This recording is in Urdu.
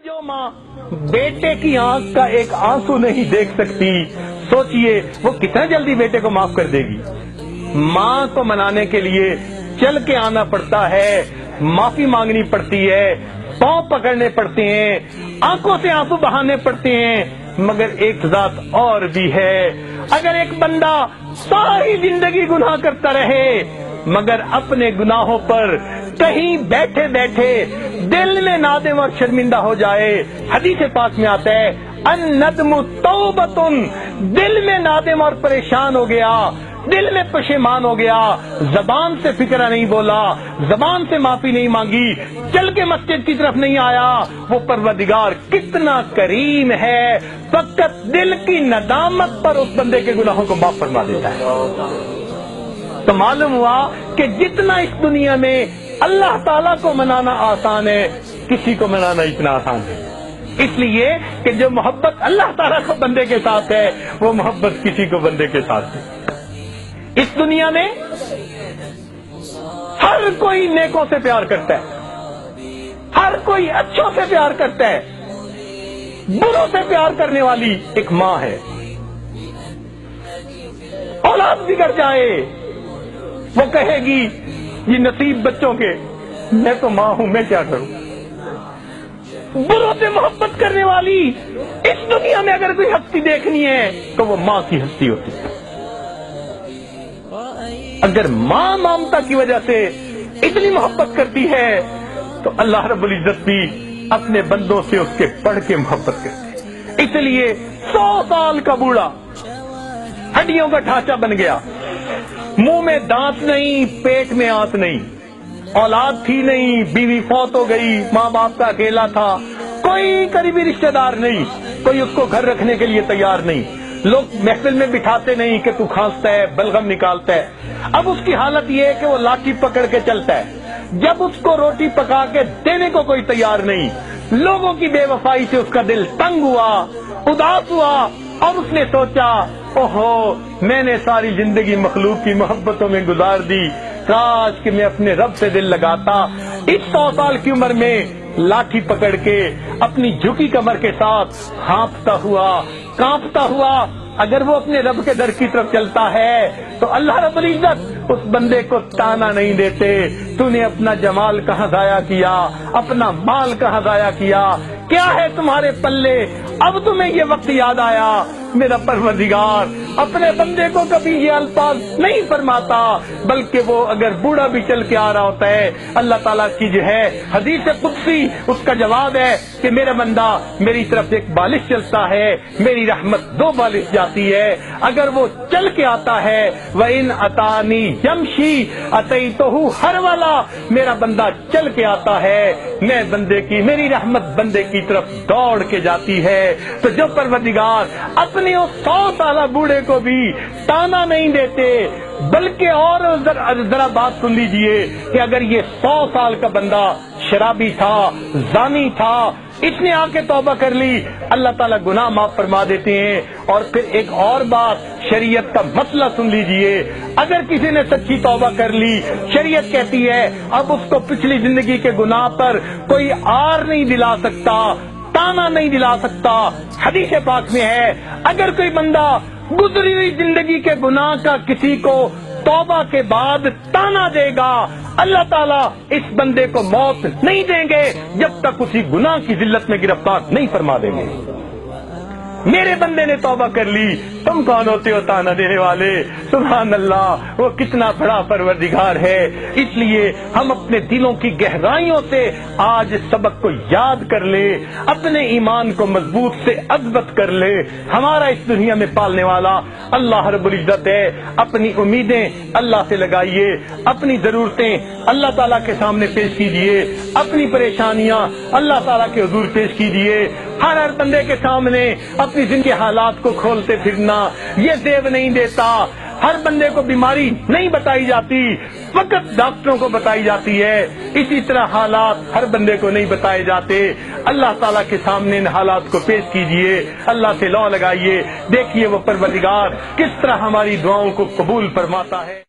جو ماں بیٹے کی آنکھ کا ایک آنسو نہیں دیکھ سکتی، سوچئے وہ کتنا جلدی بیٹے کو معاف کر دے گی۔ ماں کو منانے کے لیے چل کے آنا پڑتا ہے، معافی مانگنی پڑتی ہے، پاؤں پکڑنے پڑتے ہیں، آنکھوں سے آنسو بہانے پڑتے ہیں۔ مگر ایک ذات اور بھی ہے، اگر ایک بندہ ساری زندگی گناہ کرتا رہے مگر اپنے گناہوں پر کہیں بیٹھے بیٹھے دل میں نادم اور شرمندہ ہو جائے، حدیث پاک میں آتا ہے الندم توبۃ، دل میں نادم اور پریشان ہو گیا، دل میں پشیمان ہو گیا، زبان سے فکرہ نہیں بولا، زبان سے معافی نہیں مانگی، چل کے مسجد کی طرف نہیں آیا، وہ پروردگار کتنا کریم ہے، فقط دل کی ندامت پر اس بندے کے گناہوں کو معاف فرما دیتا ہے۔ تو معلوم ہوا کہ جتنا اس دنیا میں اللہ تعالیٰ کو منانا آسان ہے، کسی کو منانا اتنا آسان ہے، اس لیے کہ جو محبت اللہ تعالیٰ کو بندے کے ساتھ ہے وہ محبت کسی کو بندے کے ساتھ ہے۔ اس دنیا میں ہر کوئی نیکوں سے پیار کرتا ہے، ہر کوئی اچھوں سے پیار کرتا ہے، بروں سے پیار کرنے والی ایک ماں ہے۔ اولاد بگڑ جائے وہ کہے گی یہ نصیب بچوں کے، میں تو ماں ہوں، میں کیا کروں۔ بروں سے محبت کرنے والی اس دنیا میں اگر کوئی ہستی دیکھنی ہے تو وہ ماں کی ہستی ہوتی ہے۔ اگر ماں ممتا کی وجہ سے اتنی محبت کرتی ہے تو اللہ رب العزت بھی اپنے بندوں سے اس کے پڑھ کے محبت کرتے ہیں۔ اس لیے 100 سال کا بوڑھا ہڈیوں کا ڈھانچہ بن گیا، منہ میں دانت نہیں، پیٹ میں آنت نہیں، اولاد تھی نہیں، بیوی فوت ہو گئی، ماں باپ کا اکیلا تھا، کوئی قریبی رشتہ دار نہیں، کوئی اس کو گھر رکھنے کے لیے تیار نہیں، لوگ محفل میں بٹھاتے نہیں کہ تو کھانستا ہے، بلغم نکالتا ہے۔ اب اس کی حالت یہ ہے کہ وہ لاٹھی پکڑ کے چلتا ہے، جب اس کو روٹی پکا کے دینے کو کوئی تیار نہیں، لوگوں کی بے وفائی سے اس کا دل تنگ ہوا، اداس ہوا، اور اس نے سوچا اوہو میں نے ساری زندگی مخلوق کی محبتوں میں گزار دی، کاش کہ میں اپنے رب سے دل لگاتا۔ اس 100 سال کی عمر میں لاٹھی پکڑ کے اپنی جھکی کمر کے ساتھ ہانپتا ہوا، کانپتا ہوا اگر وہ اپنے رب کے در کی طرف چلتا ہے تو اللہ رب العزت اس بندے کو تانا نہیں دیتے، تو نے اپنا جمال کہاں ضائع کیا، اپنا مال کہاں ضائع کیا، کیا ہے تمہارے پلے، اب تمہیں یہ وقت یاد آیا۔ میرا پروردگار اپنے بندے کو کبھی یہ الفاظ نہیں فرماتا، بلکہ وہ اگر بوڑھا بھی چل کے آ رہا ہوتا ہے، اللہ تعالیٰ کی جو ہے حدیث قدسی اس کا جواب ہے کہ میرا بندہ میری طرف سے ایک بالش چلتا ہے، میری رحمت 2 بالش جاتی ہے۔ اگر وہ چل کے آتا ہے وَإِنْ أَتَانِي يَمْشِي أَتَيْتُهُ هَرْوَلًا، میرا بندہ چل کے آتا ہے، میں بندے کی، میری رحمت بندے کی طرف دوڑ کے جاتی ہے۔ تو جو پروردگار اپنے اس 100 سالہ بوڑھے کو بھی تانا نہیں دیتے، بلکہ اور ذرا بات سن لیجئے کہ اگر یہ 100 سال کا بندہ شرابی تھا، زانی تھا، اس نے آ کے توبہ کر لی، اللہ تعالیٰ گناہ معاف فرما دیتے ہیں۔ اور پھر ایک اور بات، شریعت کا مسئلہ سن لیجئے، اگر کسی نے سچی توبہ کر لی، شریعت کہتی ہے اب اس کو پچھلی زندگی کے گناہ پر کوئی آر نہیں دلا سکتا، تانا نہیں دلا سکتا۔ حدیث پاک میں ہے اگر کوئی بندہ گزری ہوئی زندگی کے گناہ کا کسی کو توبہ کے بعد تانا دے گا، اللہ تعالیٰ اس بندے کو موت نہیں دیں گے جب تک اسی گناہ کی ذلت میں گرفتار نہیں فرما دیں گے۔ میرے بندے نے توبہ کر لی، تم کون ہوتے ہو تانا دینے والے؟ سبحان اللہ، وہ کتنا بڑا پروردگار ہے۔ اس لیے ہم اپنے دلوں کی گہرائیوں سے آج سبق کو یاد کر لے، اپنے ایمان کو مضبوط سے اضبط کر لے۔ ہمارا اس دنیا میں پالنے والا اللہ رب العزت ہے، اپنی امیدیں اللہ سے لگائیے، اپنی ضرورتیں اللہ تعالیٰ کے سامنے پیش کیجئے، اپنی پریشانیاں اللہ تعالیٰ کے حضور پیش کیجئے۔ ہر بندے کے سامنے اپنی زندگی حالات کو کھولتے پھرنا یہ زیب نہیں دیتا۔ ہر بندے کو بیماری نہیں بتائی جاتی، فقط ڈاکٹروں کو بتائی جاتی ہے، اسی طرح حالات ہر بندے کو نہیں بتائے جاتے۔ اللہ تعالیٰ کے سامنے ان حالات کو پیش کیجئے، اللہ سے لو لگائیے، دیکھیے وہ پروردگار کس طرح ہماری دعاؤں کو قبول فرماتا ہے۔